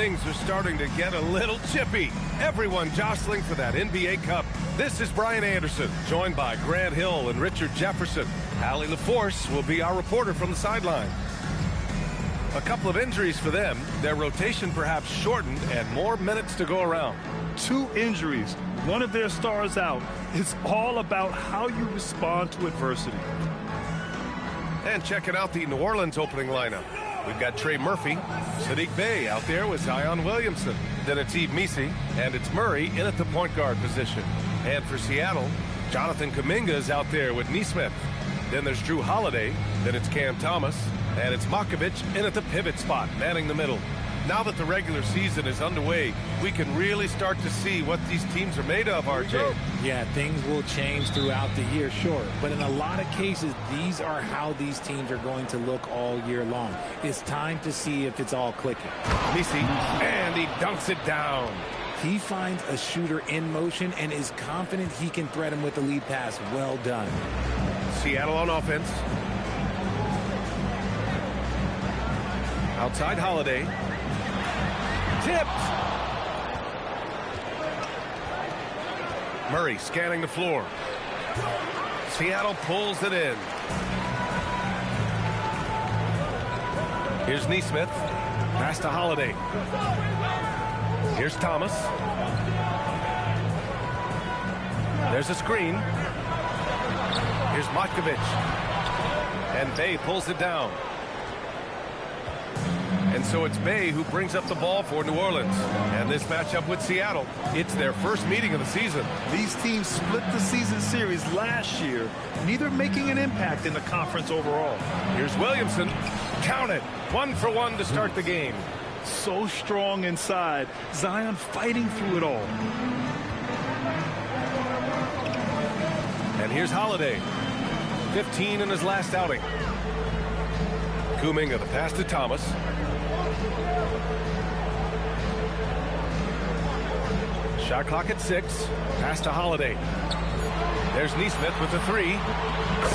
things are starting to get a little chippy. Everyone jostling for that NBA Cup. This is Brian Anderson, joined by Grant Hill and Richard Jefferson. Allie LaForce will be our reporter from the sideline. A couple of injuries for them. Their rotation perhaps shortened and more minutes to go around. 2 injuries, one of their stars out. It's all about how you respond to adversity. And checking out the New Orleans opening lineup. We've got Trey Murphy, Saddiq Bey out there with Zion Williamson. Then it's Yves Missi, and it's Murray in at the point guard position. And for Seattle, Jonathan Kuminga is out there with Nesmith. Then there's Drew Holiday, then it's Cam Thomas, and it's Makovich in at the pivot spot, manning the middle. Now that the regular season is underway, we can really start to see what these teams are made of, RJ. Yeah, things will change throughout the year, sure. But in a lot of cases, these are how these teams are going to look all year long. It's time to see if it's all clicking. Missi, and he dunks it down. He finds a shooter in motion and is confident he can thread him with the lead pass. Well done. Seattle on offense. Outside Holiday. Tipped. Murray scanning the floor. Seattle pulls it in. Here's Nesmith. Pass to Holiday. Here's Thomas. There's a screen. Here's Matkovich. And Bey pulls it down. And so it's Bey who brings up the ball for New Orleans. And this matchup with Seattle, it's their first meeting of the season. These teams split the season series last year, neither making an impact in the conference overall. Here's Williamson. Count it. 1 for 1 to start the game. So strong inside. Zion fighting through it all. And here's Holiday. 15 in his last outing. Kuminga, the pass to Thomas. Shot clock at 6. Pass to Holiday. There's Nesmith with the 3.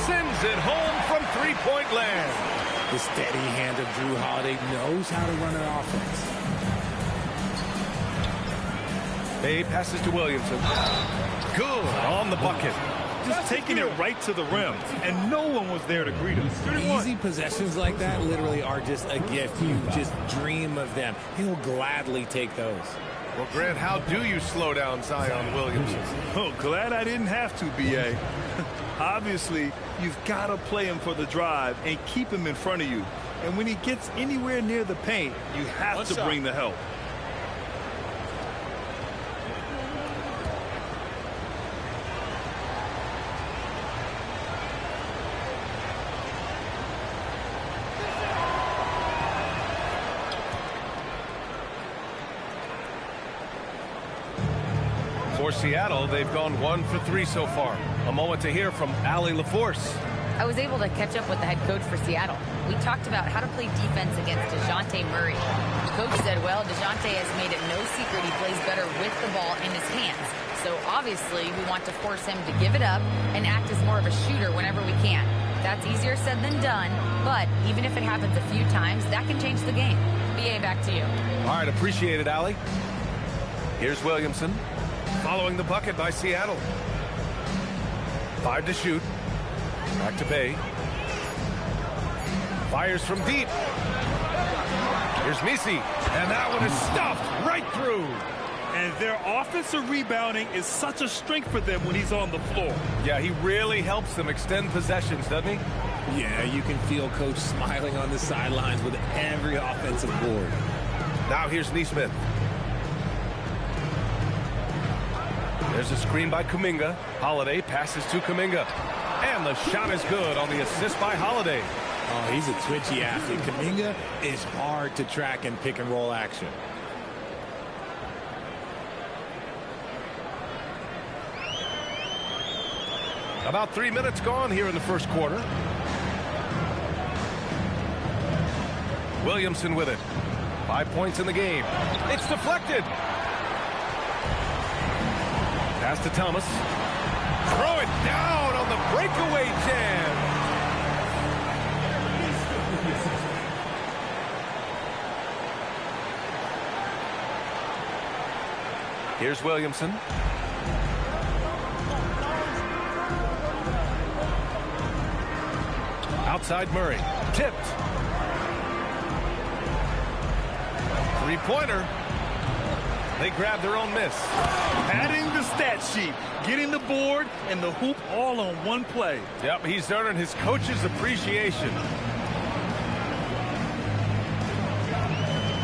Sends it home from three-point land. The steady hand of Drew Holiday knows how to run an offense. Bey passes to Williamson. Good on the bucket. Just taking it right to the rim, and no one was there to greet him. Easy possessions like that literally are just a gift. You just dream of them. He'll gladly take those. Well, Grant, how do you slow down Zion Williamson? Oh, glad I didn't have to, B.A. Obviously, you've got to play him for the drive and keep him in front of you. And when he gets anywhere near the paint, you have to bring the help. For Seattle, they've gone 1 for 3 so far. A moment to hear from Allie LaForce. I was able to catch up with the head coach for Seattle. We talked about how to play defense against DeJounte Murray. The coach said, well, DeJounte has made it no secret he plays better with the ball in his hands. So obviously we want to force him to give it up and act as more of a shooter whenever we can. That's easier said than done, but even if it happens a few times, that can change the game. BA, back to you. All right, appreciate it, Allie. Here's Williamson. Following the bucket by Seattle. 5 to shoot. Back to Bey. Fires from deep. Here's Missi. And that one is stuffed right through. And their offensive rebounding is such a strength for them when he's on the floor. Yeah, he really helps them extend possessions, doesn't he? Yeah, you can feel Coach smiling on the sidelines with every offensive board. Now here's Nesmith. There's a screen by Kuminga. Holiday passes to Kuminga. And the shot is good on the assist by Holiday. Oh, he's a twitchy athlete. Kuminga is hard to track in pick and roll action. About 3 minutes gone here in the first quarter. Williamson with it. 5 points in the game. It's deflected. Pass to Thomas. Throw it down on the breakaway jam. Here's Williamson. Outside Murray. Tipped. Three-pointer. They grab their own miss. Padding the stat sheet, getting the board and the hoop all on one play. Yep, he's earning his coach's appreciation.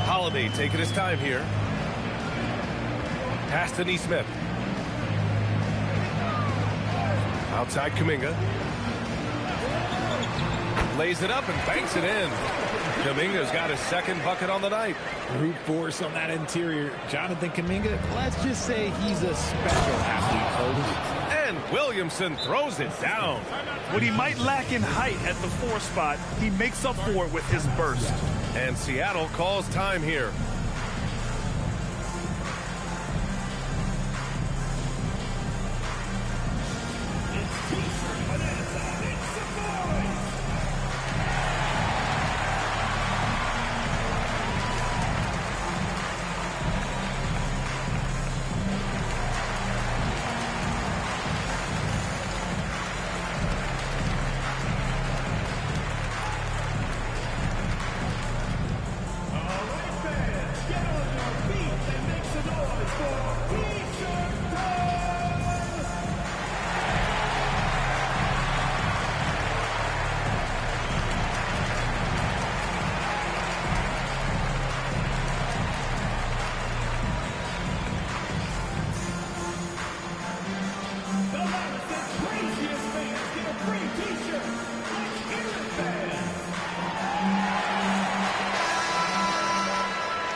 Holiday taking his time here. Pass to Nesmith. Outside Kuminga. Lays it up and banks it in. Kuminga's got his second bucket on the night. Brute force on that interior. Jonathan Kuminga, let's just say he's a special athlete, folks. And Williamson throws it down. What he might lack in height at the 4 spot, he makes up for it with his burst. And Seattle calls time here.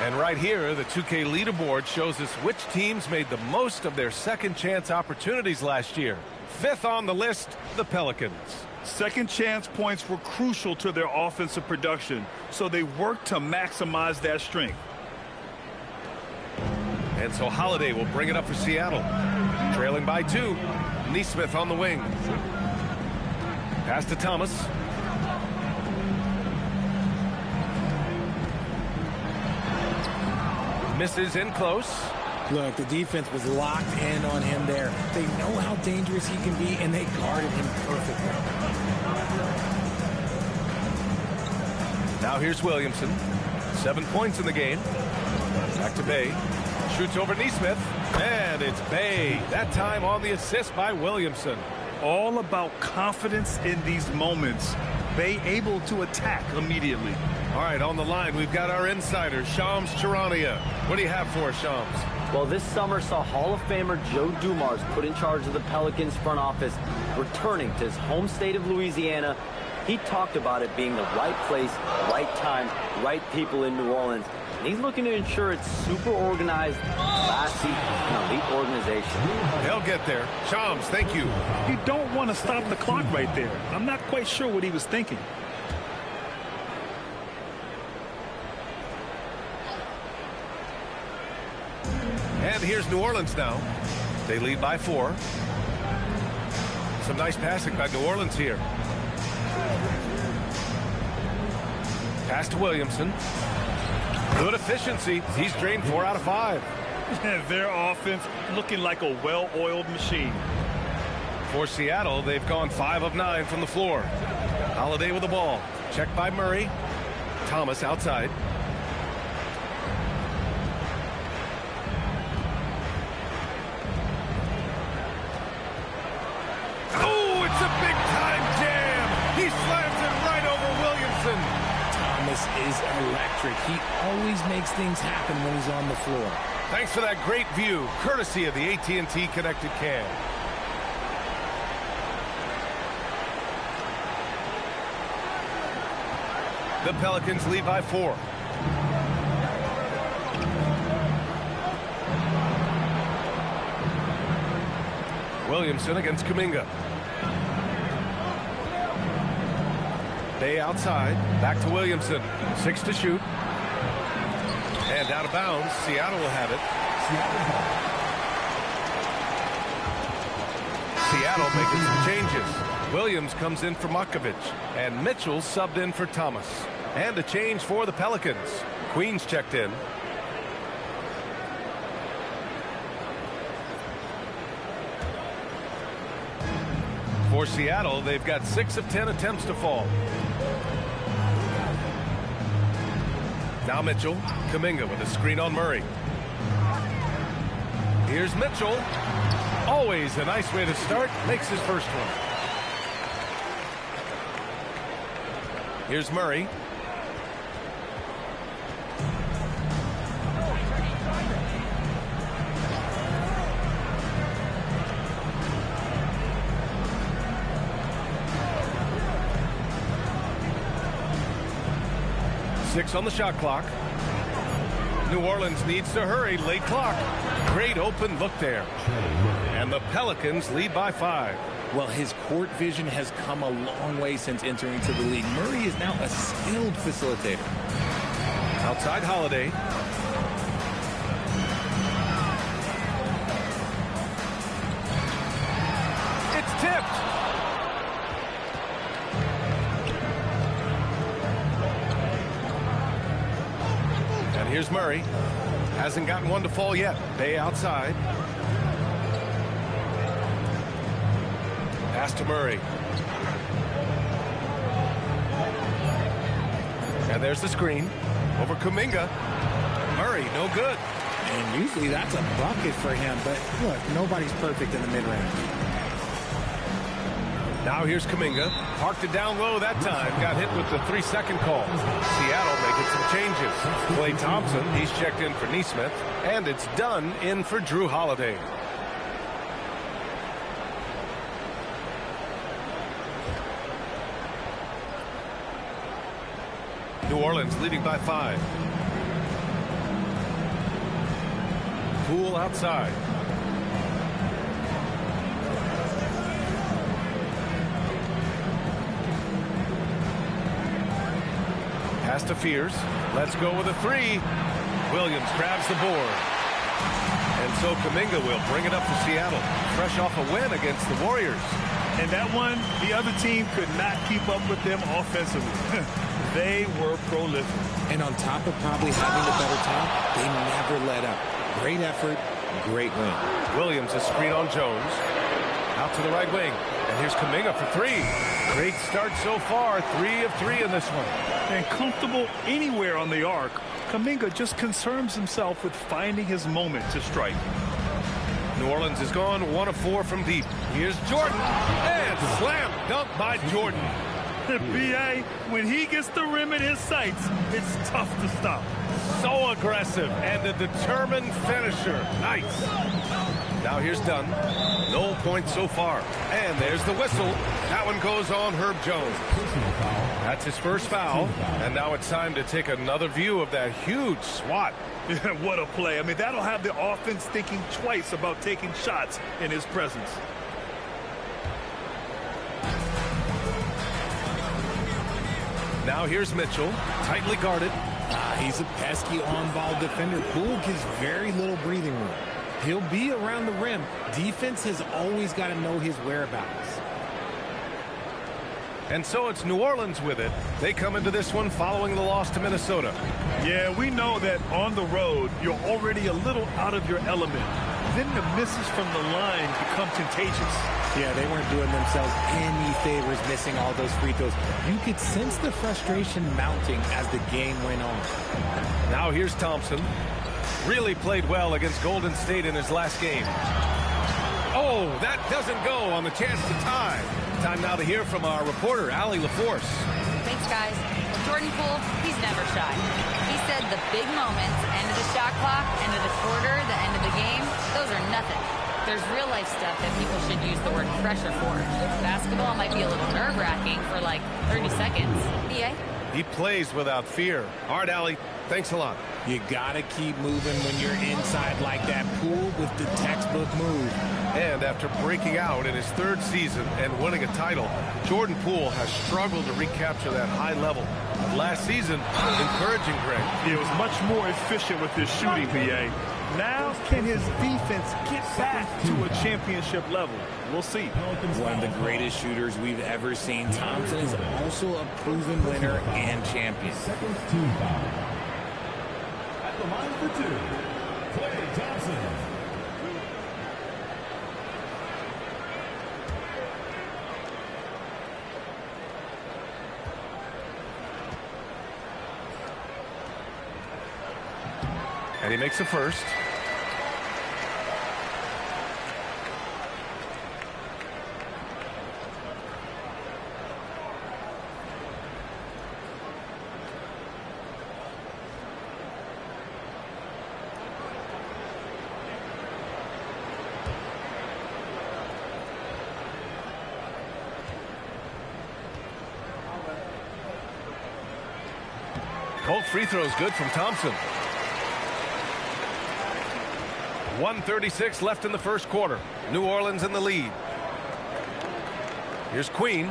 And right here, the 2K leaderboard shows us which teams made the most of their second chance opportunities last year. 5th on the list, the Pelicans. Second chance points were crucial to their offensive production, so they worked to maximize that strength. And so Holiday will bring it up for Seattle. Trailing by 2. Nesmith on the wing. Pass to Thomas. Misses in close. Look, the defense was locked in on him there. They know how dangerous he can be, and they guarded him perfectly. Now here's Williamson. 7 points in the game. Back to Bay. Shoots over Nesmith. And it's Bay. That time on the assist by Williamson. All about confidence in these moments. Bay able to attack immediately. All right, on the line, we've got our insider, Shams Charania. What do you have for us, Shams? Well, this summer saw Hall of Famer Joe Dumars put in charge of the Pelicans front office, returning to his home state of Louisiana. He talked about it being the right place, right time, right people in New Orleans. And he's looking to ensure it's super organized, classy, and elite organization. They'll get there. Shams, thank you. You don't want to stop the clock right there. I'm not quite sure what he was thinking. And here's New Orleans now. They lead by 4. Some nice passing by New Orleans here. Pass to Williamson. Good efficiency. He's drained 4 out of 5. Their offense looking like a well-oiled machine. For Seattle, they've gone 5 of 9 from the floor. Holiday with the ball. Checked by Murray. Thomas outside. Is electric. He always makes things happen when he's on the floor. Thanks for that great view, courtesy of the AT&T Connected Cam. The Pelicans lead by 4. Williamson against Kuminga. Bay outside. Back to Williamson. 6 to shoot. And out of bounds. Seattle will have it. Seattle making some changes. Williams comes in for Makovich. And Mitchell subbed in for Thomas. And a change for the Pelicans. Queens checked in. For Seattle, they've got 6 of 10 attempts to fall. Now Mitchell. Kuminga with a screen on Murray. Here's Mitchell. Always a nice way to start. Makes his first one. Here's Murray. Six on the shot clock. New Orleans needs to hurry. Late clock. Great open look there. And the Pelicans lead by 5. Well, his court vision has come a long way since entering into the league. Murray is now a skilled facilitator. Outside Holiday. It's tipped. And here's Murray. Hasn't gotten one to fall yet. Bay outside. Pass to Murray. And there's the screen. Over Kuminga. Murray, no good. And usually that's a bucket for him. But look, nobody's perfect in the mid-range. Now here's Kuminga. Parked it down low that time. Got hit with the 3-second call. Seattle making some changes. Klay Thompson, he's checked in for Nesmith. And it's done in for Drew Holiday. New Orleans leading by 5. Poole outside. Pass to Fears. Let's go with a 3. Williams grabs the board. And so Kuminga will bring it up for Seattle. Fresh off a win against the Warriors. And that one, the other team could not keep up with them offensively. They were prolific. And on top of probably having the better time, they never let up. Great effort, great win. Williams a screen on Jones. Out to the right wing. And here's Kuminga for 3. Great start so far. 3 of 3 in this one. And comfortable anywhere on the arc, Kuminga just concerns himself with finding his moment to strike. New Orleans is gone 1 of 4 from deep. Here's Jordan. And slam dunk by Jordan. B.A., when he gets the rim in his sights, it's tough to stop. So aggressive and a determined finisher. Nice. Now here's Dunn. No points so far. And there's the whistle. That one goes on Herb Jones. That's his first foul. And now it's time to take another view of that huge swat. What a play. I mean, that'll have the offense thinking twice about taking shots in his presence. Now here's Mitchell, tightly guarded. He's a pesky on-ball defender. Poole gives very little breathing room. He'll be around the rim. Defense has always got to know his whereabouts. And so it's New Orleans with it. They come into this one following the loss to Minnesota. Yeah, we know that on the road, you're already a little out of your element. Then the misses from the line become contagious. Yeah, they weren't doing themselves any favors missing all those free throws. You could sense the frustration mounting as the game went on. Now here's Thompson. Really played well against Golden State in his last game. Oh, that doesn't go on the chance to tie. Time now to hear from our reporter, Allie LaForce. Thanks, guys. Jordan Poole, he's never shy. He said the big moments, end of the shot clock, end of the quarter, the end of the game, those are nothing. There's real-life stuff that people should use the word pressure for. Basketball might be a little nerve-wracking for like 30 seconds. B.A.? He plays without fear. All right, Allie, thanks a lot. You got to keep moving when you're inside like that. Poole with the textbook move. And after breaking out in his 3rd season and winning a title, Jordan Poole has struggled to recapture that high level. But last season, encouraging, Greg. He was much more efficient with his shooting, B.A. Now, can his defense get back to a championship level? We'll see. One of the greatest shooters we've ever seen. Thompson is also a proven winner and champion. Second team foul. At the line for 2, Klay Thompson. And he makes the first. Cold free throw is good from Thompson. 1:36 left in the first quarter. New Orleans in the lead. Here's Queen.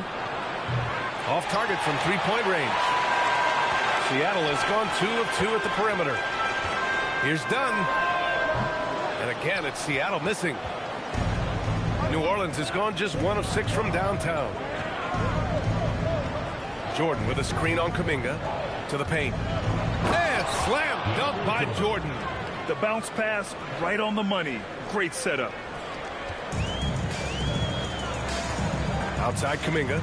Off target from three-point range. Seattle has gone 2 of 2 at the perimeter. Here's Dunn. And again, it's Seattle missing. New Orleans has gone just 1 of 6 from downtown. Jordan with a screen on Kuminga. To the paint. And slam dunk by Jordan. The bounce pass right on the money. Great setup. Outside Kuminga.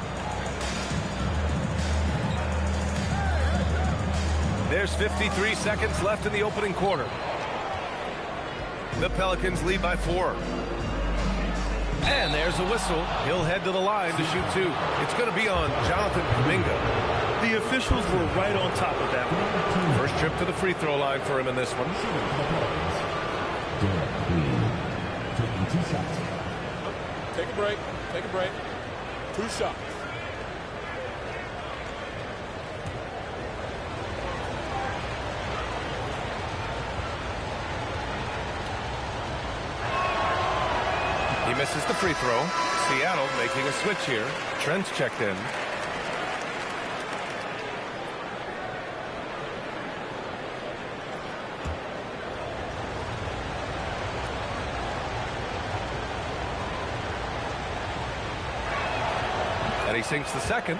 There's 53 seconds left in the opening quarter. The Pelicans lead by 4. And there's a whistle. He'll head to the line to shoot 2. It's going to be on Jonathan Kuminga. The officials were right on top of that one. First trip to the free throw line for him in this one. Take a break. Take a break. 2 shots. He misses the free throw. Seattle making a switch here. Trent's checked in. And he sinks the second.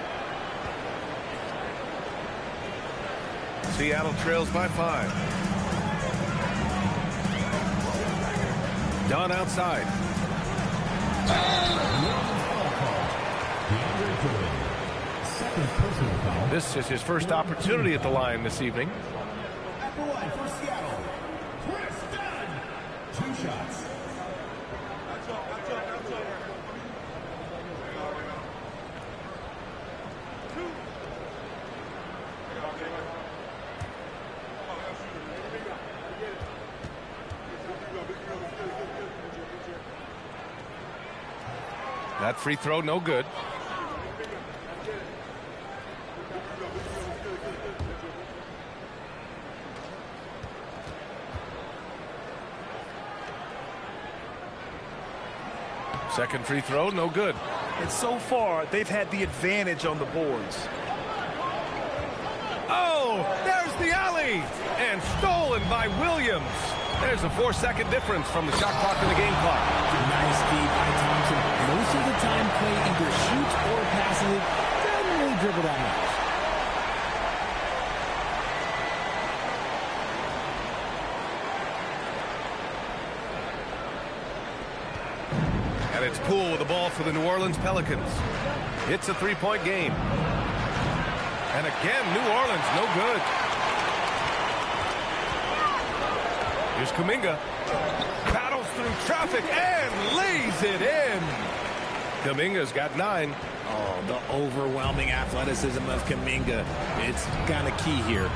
Seattle trails by 5. Dunn outside. This is his first opportunity at the line this evening. After 1 for Seattle, Chris Dunn. 2 shots. That free throw, no good. Second free throw, no good. And so far, they've had the advantage on the boards. Oh, there's the alley! And stolen by Williams. There's a 4-second difference from the shot clock to the game clock. Nice feed by Thompson. Most of the time, Clay either shoots or passes it. Doesn't really dribble that much. And it's Poole with the ball for the New Orleans Pelicans. It's a 3-point game. And again, New Orleans, no good. Here's Kuminga. Battles through traffic and lays it in. Kuminga's got 9. Oh, the overwhelming athleticism of Kuminga. It's kind of key here.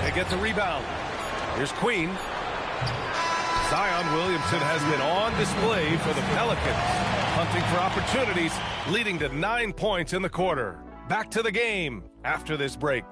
They get the rebound. Here's Queen. Zion Williamson has been on display for the Pelicans, hunting for opportunities, leading to 9 points in the quarter. Back to the game after this break.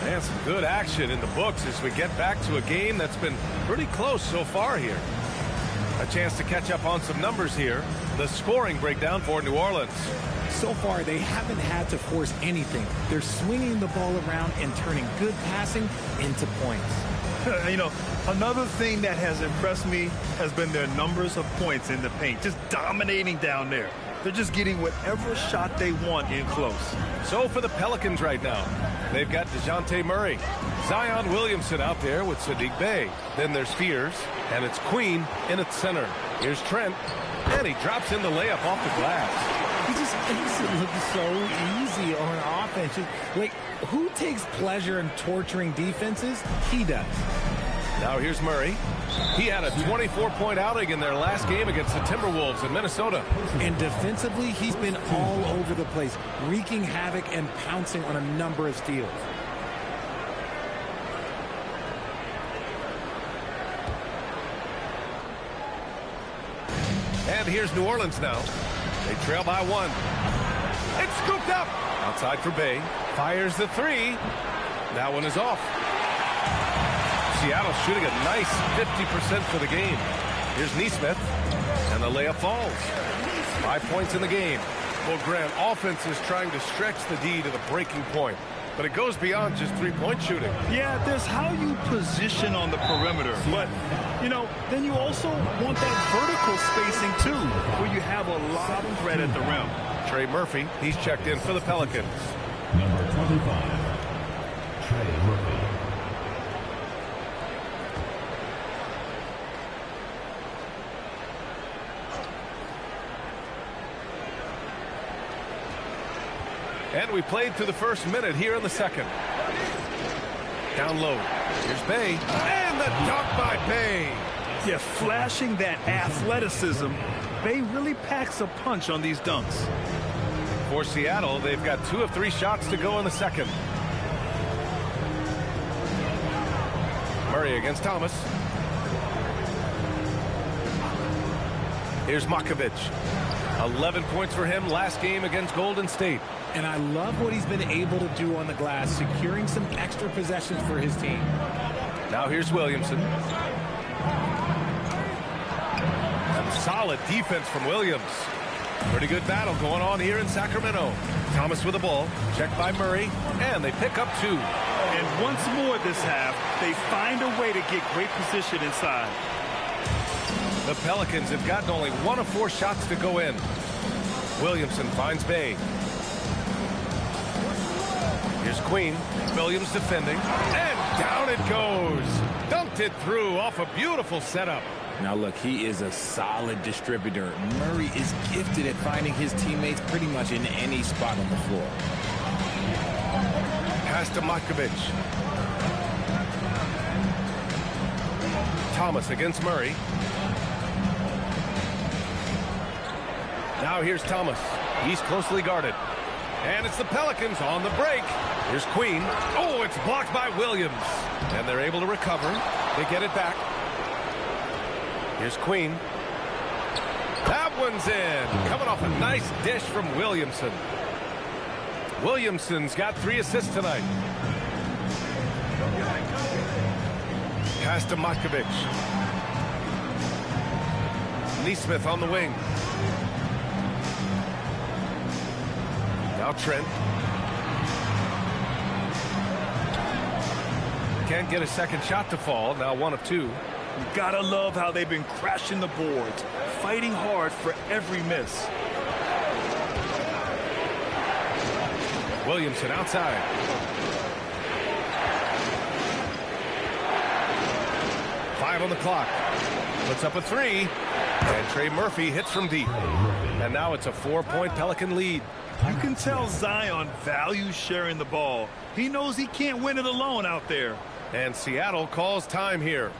And some good action in the books as we get back to a game that's been pretty close so far here. A chance to catch up on some numbers here. The scoring breakdown for New Orleans. So far, they haven't had to force anything. They're swinging the ball around and turning good passing into points. You know, another thing that has impressed me has been their numbers of points in the paint, just dominating down there. They're just getting whatever shot they want in close. So for the Pelicans right now, they've got DeJounte Murray. Zion Williamson out there with Saddiq Bey. Then there's Fears, and it's Queen in its center. Here's Trent, and he drops in the layup off the glass. He just makes it look so easy on offense. Like, who takes pleasure in torturing defenses? He does. Now here's Murray. He had a 24-point outing in their last game against the Timberwolves in Minnesota. And defensively, he's been all over the place, wreaking havoc and pouncing on a number of steals. And here's New Orleans now. They trail by 1. It's scooped up. Outside for Bey. Fires the 3. That one is off. Seattle shooting a nice 50% for the game. Here's Nesmith. And the layup falls. 5 points in the game. Well, Grant, offense is trying to stretch the D to the breaking point. But it goes beyond just three-point shooting. Yeah, there's how you position on the perimeter. But, you know, then you also want that vertical spacing, too, where you have a lot of threat at the rim. Trey Murphy, he's checked in for the Pelicans. Number 25, Trey Murphy. And we played through the first minute here in the second. Down low. Here's Bey. And the dunk by Bey. Yeah, flashing that athleticism. Bey really packs a punch on these dunks. For Seattle, they've got 2 of 3 shots to go in the second. Murray against Thomas. Here's Makovic. 11 points for him last game against Golden State. And I love what he's been able to do on the glass, securing some extra possessions for his team. Now here's Williamson. Some solid defense from Williams. Pretty good battle going on here in Sacramento. Thomas with the ball. Checked by Murray. And they pick up 2. And once more this half, they find a way to get great position inside. The Pelicans have gotten only 1 of 4 shots to go in. Williamson finds Bey. Here's Queen. Williams defending. And down it goes. Dunked it through off a beautiful setup. Now look, he is a solid distributor. Murray is gifted at finding his teammates pretty much in any spot on the floor. Pass to Makovic. Thomas against Murray. Now here's Thomas. He's closely guarded. And it's the Pelicans on the break. Here's Queen. Oh, it's blocked by Williams. And they're able to recover. They get it back. Here's Queen. That one's in. Coming off a nice dish from Williamson. Williamson's got 3 assists tonight. Pass to Makovic. Nesmith on the wing. Now Trent. Can't get a second shot to fall. Now 1 of 2. You gotta love how they've been crashing the boards, fighting hard for every miss. Williamson outside. Five on the clock. Puts up a 3. And Trey Murphy hits from deep. And now it's a 4-point Pelican lead. You can tell Zion values sharing the ball. He knows he can't win it alone out there. And Seattle calls time here.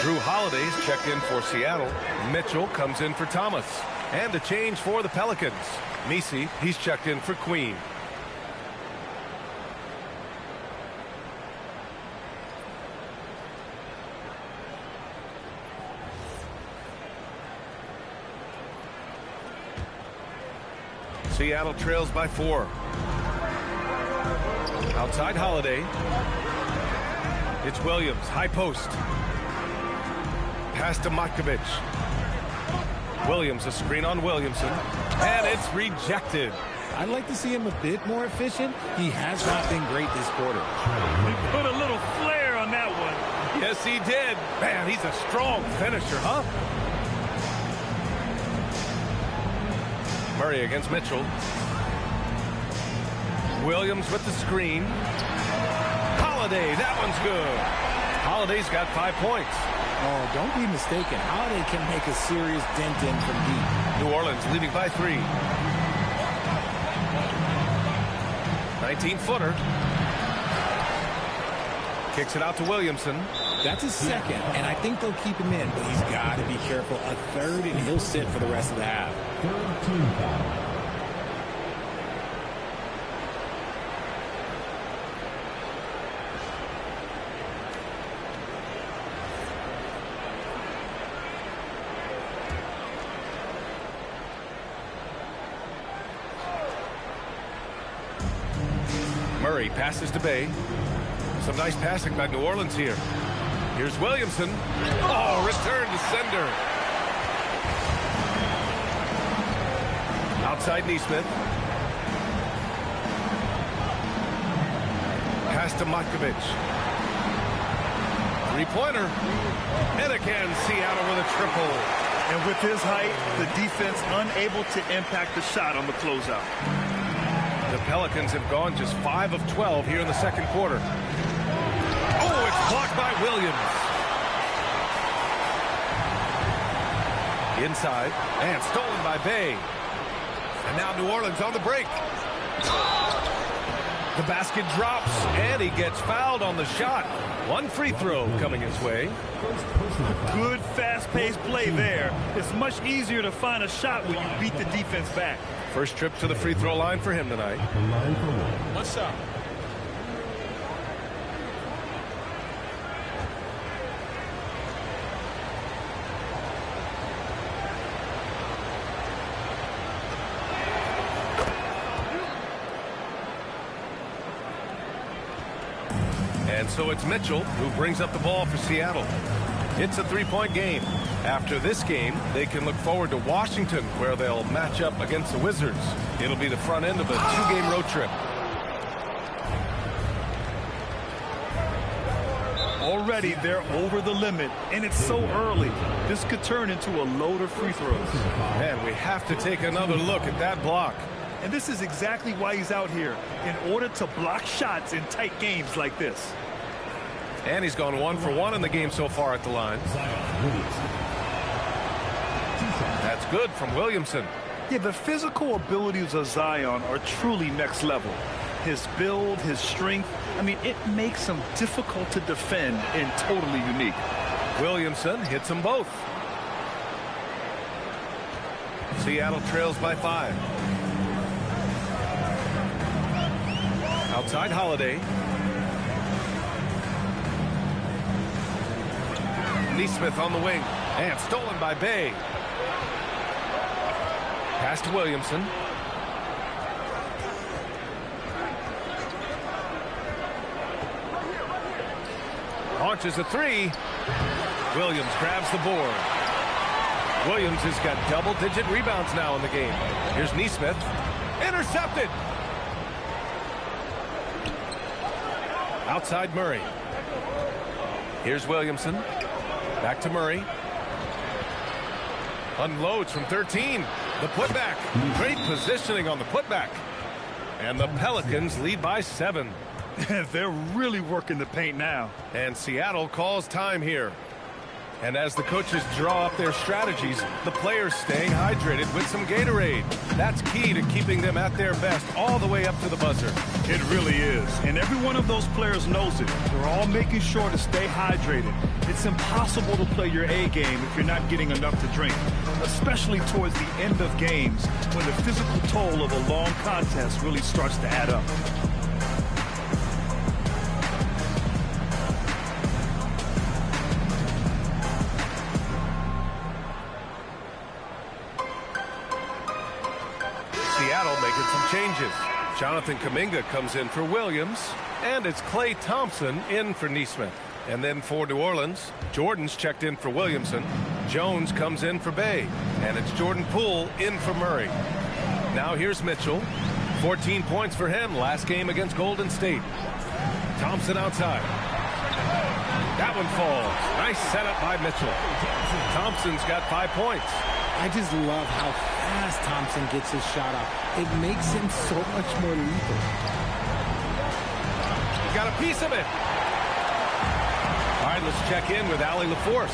Drew Holiday's checked in for Seattle. Mitchell comes in for Thomas. And a change for the Pelicans. Misi, he's checked in for Queen. Seattle trails by 4. Outside Holiday. It's Williams, high post. Pass to Matkovic. Williams, a screen on Williamson. And it's rejected. I'd like to see him a bit more efficient. He has not been great this quarter. He put a little flair on that one. Yes, he did. Man, he's a strong finisher, huh? Murray against Mitchell. Williams with the screen. Holiday, that one's good. Holiday's got 5 points. Oh, don't be mistaken. Holiday can make a serious dent in from deep. New Orleans leading by 3. 19-footer. Kicks it out to Williamson. That's his second, and I think they'll keep him in, but he's got to be careful. A third, and he'll sit for the rest of the half. Third team foul. Murray passes to Bay. Some nice passing by New Orleans here. Here's Williamson. Oh, return to sender. Outside Neesmith. Pass to Matkovic. Three-pointer. And again, Seattle with a triple. And with his height, the defense unable to impact the shot on the closeout. The Pelicans have gone just 5 of 12 here in the second quarter. Oh, it's blocked by Williams. Inside, and stolen by Bay. And now New Orleans on the break. The basket drops, and he gets fouled on the shot. One free throw coming his way. Good fast-paced play there. It's much easier to find a shot when you beat the defense back. First trip to the free throw line for him tonight. What's up? And so it's Mitchell who brings up the ball for Seattle. It's a three-point game. After this game, they can look forward to Washington, where they'll match up against the Wizards. It'll be the front end of a 2-game road trip. Already they're over the limit, and it's so early. This could turn into a load of free throws. Man, we have to take another look at that block. And this is exactly why he's out here, in order to block shots in tight games like this. And he's gone 1 for 1 in the game so far at the line. That's good from Williamson. Yeah, the physical abilities of Zion are truly next level. His build, his strength, I mean, it makes him difficult to defend and totally unique. Williamson hits them both. Seattle trails by 5. Outside Holiday. Neesmith on the wing. And stolen by Bay. Pass to Williamson. Launches a three. Williams grabs the board. Williams has got double-digit rebounds now in the game. Here's Neesmith. Intercepted. Outside Murray. Here's Williamson. Back to Murray. Unloads from 13. The putback. Great positioning on the putback. And the Pelicans lead by 7. They're really working the paint now. And Seattle calls time here. And as the coaches draw up their strategies, the players staying hydrated with some Gatorade. That's key to keeping them at their best all the way up to the buzzer. It really is. And every one of those players knows it. They're all making sure to stay hydrated. It's impossible to play your A game if you're not getting enough to drink, especially towards the end of games when the physical toll of a long contest really starts to add up. Seattle making some changes. Jonathan Kuminga comes in for Williams, and it's Klay Thompson in for Nesmith. And then for New Orleans, Jordan's checked in for Williamson. Jones comes in for Bay, and it's Jordan Poole in for Murray. Now here's Mitchell. 14 points for him last game against Golden State. Thompson outside. That one falls. Nice setup by Mitchell. Thompson's got 5 points. I just love how fast Thompson gets his shot off. It makes him so much more lethal. He got a piece of it. All right, let's check in with Allie LaForce.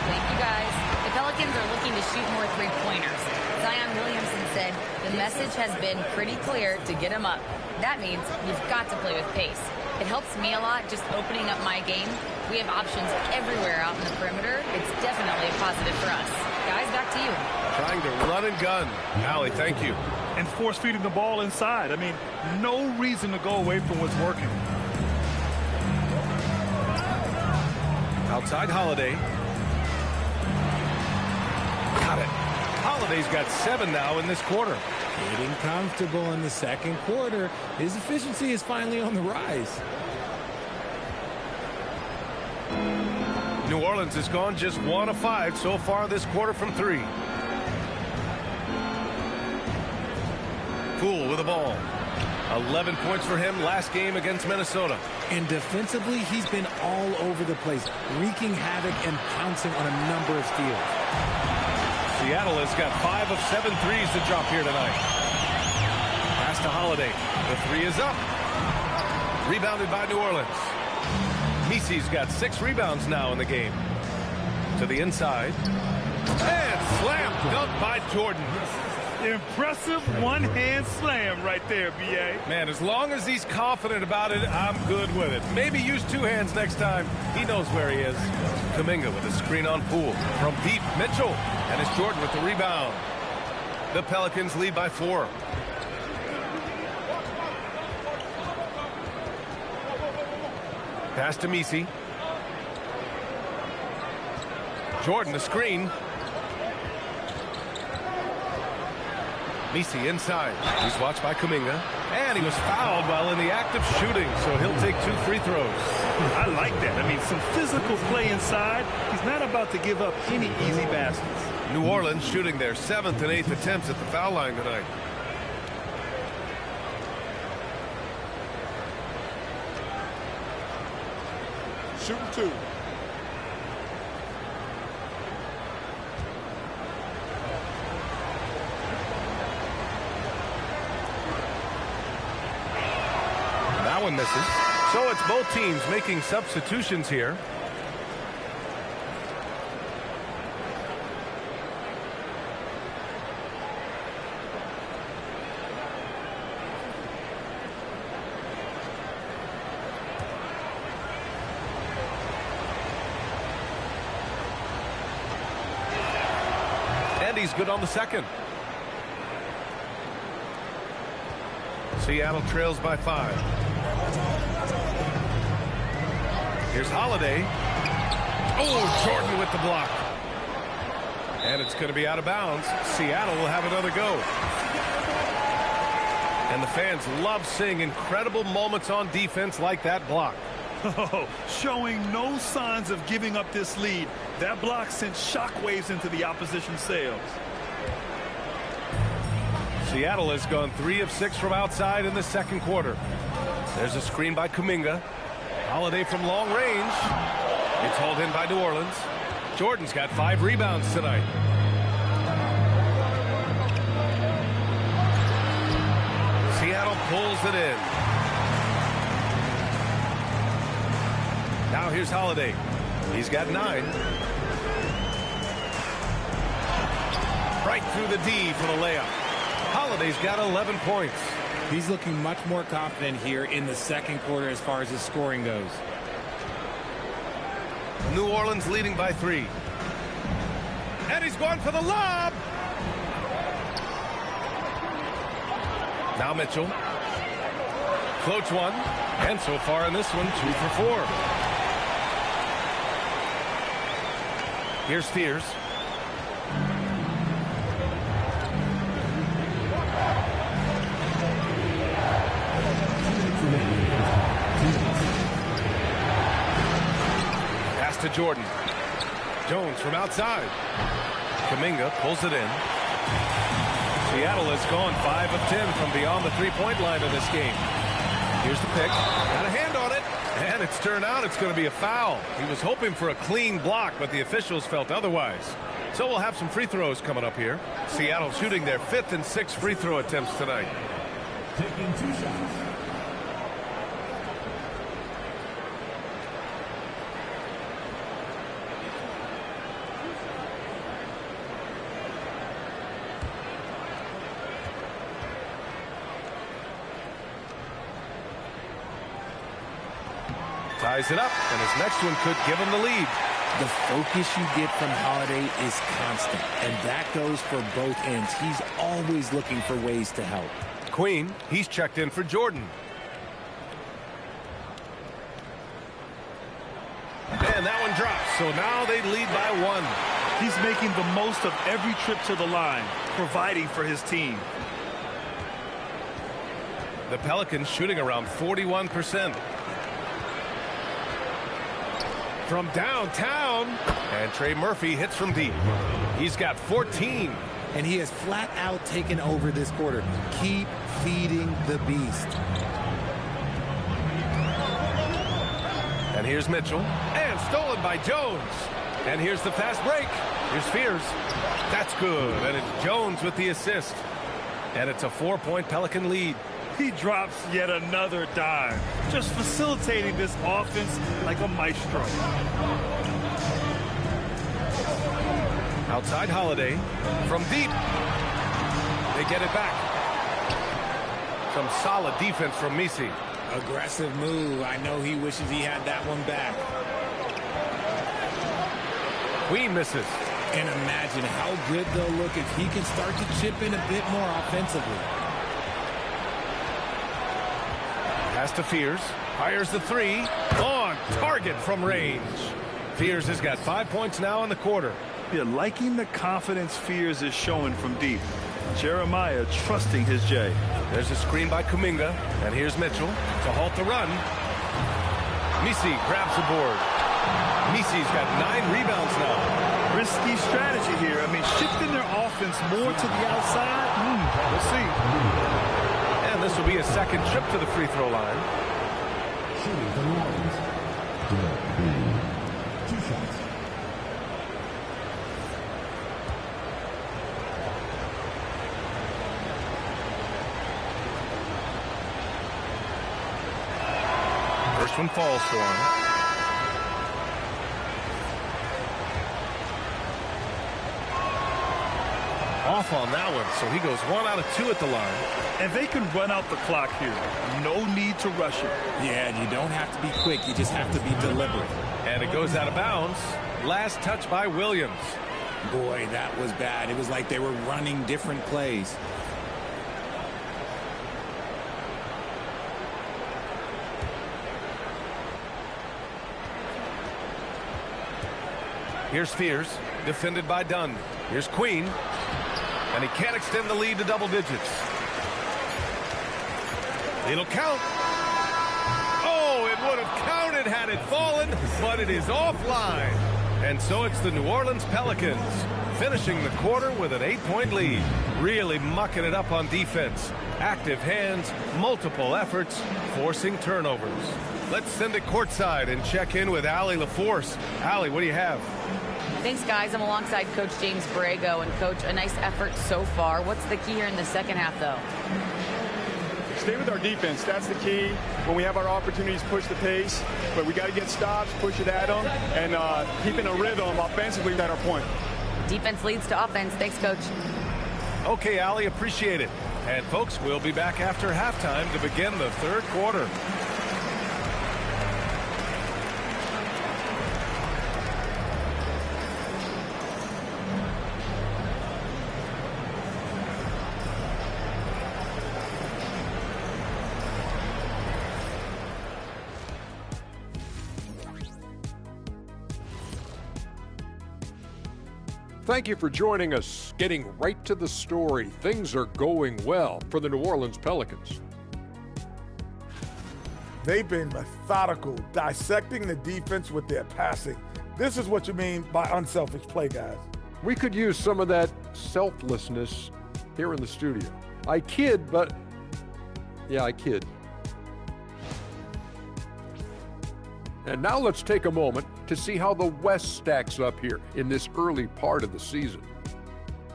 Thank you, guys. The Pelicans are looking to shoot more three-pointers. Zion Williamson said the message has been pretty clear to get him up. That means you've got to play with pace. It helps me a lot just opening up my game. We have options everywhere out in the perimeter. It's definitely a positive for us. Guys, back to you. Trying to run and gun. Allie, thank you. And force feeding the ball inside. I mean, no reason to go away from what's working. Outside Holiday. Got it. Holiday's got 7 now in this quarter. Getting comfortable in the second quarter. His efficiency is finally on the rise. New Orleans has gone just 1 of 5 so far this quarter from 3. Poole with the ball. 11 points for him last game against Minnesota. And defensively, he's been all over the place, wreaking havoc and pouncing on a number of steals. Seattle has got 5 of 7 threes to drop here tonight. Pass to Holiday. The 3 is up. Rebounded by New Orleans. Misi's got 6 rebounds now in the game. To the inside. And slam dunk by Jordan. Impressive one-hand slam right there, B.A. Man, as long as he's confident about it, I'm good with it. Maybe use 2 hands next time. He knows where he is. Kuminga with a screen on Poole. From deep, Mitchell. And it's Jordan with the rebound. The Pelicans lead by 4. Pass to Misi. Jordan, the screen. Misi inside. He's watched by Kuminga. And he was fouled while in the act of shooting, so he'll take 2 free throws. I like that. I mean, some physical play inside. He's not about to give up any easy baskets. New Orleans shooting their 7th and 8th attempts at the foul line tonight. Shooting 2. That one misses. So it's both teams making substitutions here. And he's good on the second. Seattle trails by 5. Here's Holiday. Oh, Jordan with the block. And it's going to be out of bounds. Seattle will have another go. And the fans love seeing incredible moments on defense like that block. Oh, showing no signs of giving up this lead. That block sent shockwaves into the opposition's sails. Seattle has gone 3 of 6 from outside in the second quarter. There's a screen by Kuminga. Holiday from long range. It's hauled in by New Orleans. Jordan's got 5 rebounds tonight. Seattle pulls it in. Now here's Holiday. He's got 9. Right through the D for the layup. Holiday's got 11 points. He's looking much more confident here in the second quarter as far as his scoring goes. New Orleans leading by 3. And he's going for the lob. Now Mitchell. Floats one. And so far in this one, 2 for 4. Here's Fears. Pass to Jordan. Jones from outside. Kuminga pulls it in. Seattle has gone 5 of 10 from beyond the three-point line in this game. Here's the pick. Got a hand on it. And it's turned out it's going to be a foul. He was hoping for a clean block, but the officials felt otherwise. So we'll have some free throws coming up here. Seattle shooting their 5th and 6th free throw attempts tonight. Taking 2 shots. Ties it up, and his next one could give him the lead. The focus you get from Holiday is constant, and that goes for both ends. He's always looking for ways to help. Queen, he's checked in for Jordan. And that one drops, so now they lead by 1. He's making the most of every trip to the line, providing for his team. The Pelicans shooting around 41%. From downtown, and Trey Murphy hits from deep. He's got 14. And he has flat out taken over this quarter. Keep feeding the beast. And here's Mitchell, and stolen by Jones. And here's the fast break. Here's Fears. That's good, and it's Jones with the assist. And it's a 4-point Pelican lead. He drops yet another dime, just facilitating this offense like a maestro. Outside Holiday from deep. They get it back. Some solid defense from Misi. Aggressive move. I know he wishes he had that one back. Queen misses. And imagine how good they'll look if he can start to chip in a bit more offensively. Pass to Fears. Fires the 3. On target from range. Fears has got 5 points now in the quarter. You're liking the confidence Fears is showing from deep. Jeremiah trusting his J. There's a screen by Kuminga. And here's Mitchell to halt the run. Misi grabs the board. Misi's got 9 rebounds now. Risky strategy here. I mean, shifting their offense more to the outside. We'll see. And this will be a second trip to the free throw line. Shooting from the lines. 2 shots. First one falls for him. Off on that one, so he goes 1 out of 2 at the line. And they can run out the clock here. No need to rush it. Yeah, and you don't have to be quick. You just have to be deliberate. And it goes out of bounds. Last touch by Williams. Boy, that was bad. It was like they were running different plays. Here's Fears, defended by Dunn. Here's Queen. And he can't extend the lead to double digits. It'll count. Oh, it would have counted had it fallen, but it is offline. And so it's the New Orleans Pelicans finishing the quarter with an 8-point lead. Really mucking it up on defense. Active hands, multiple efforts, forcing turnovers. Let's send it courtside and check in with Allie LaForce. Allie, what do you have? Thanks, guys. I'm alongside Coach James Borrego. And, Coach, a nice effort so far. What's the key here in the second half, though? Stay with our defense. That's the key. When we have our opportunities, push the pace. But we got to get stops, push it at them, and keeping a rhythm offensively at our point. Defense leads to offense. Thanks, Coach. Okay, Allie, appreciate it. And, folks, we'll be back after halftime to begin the third quarter. Thank you for joining us. Getting right to the story, things are going well for the New Orleans Pelicans. They've been methodical, dissecting the defense with their passing. This is what you mean by unselfish play, guys. We could use some of that selflessness here in the studio. I kid, but yeah, I kid. And now let's take a moment to see how the West stacks up here in this early part of the season.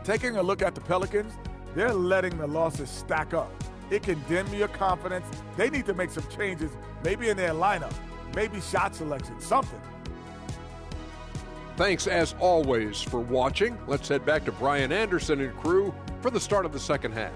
Taking a look at the Pelicans, they're letting the losses stack up. It can dim your confidence. They need to make some changes, maybe in their lineup, maybe shot selection, something. Thanks as always for watching. Let's head back to Brian Anderson and crew for the start of the second half.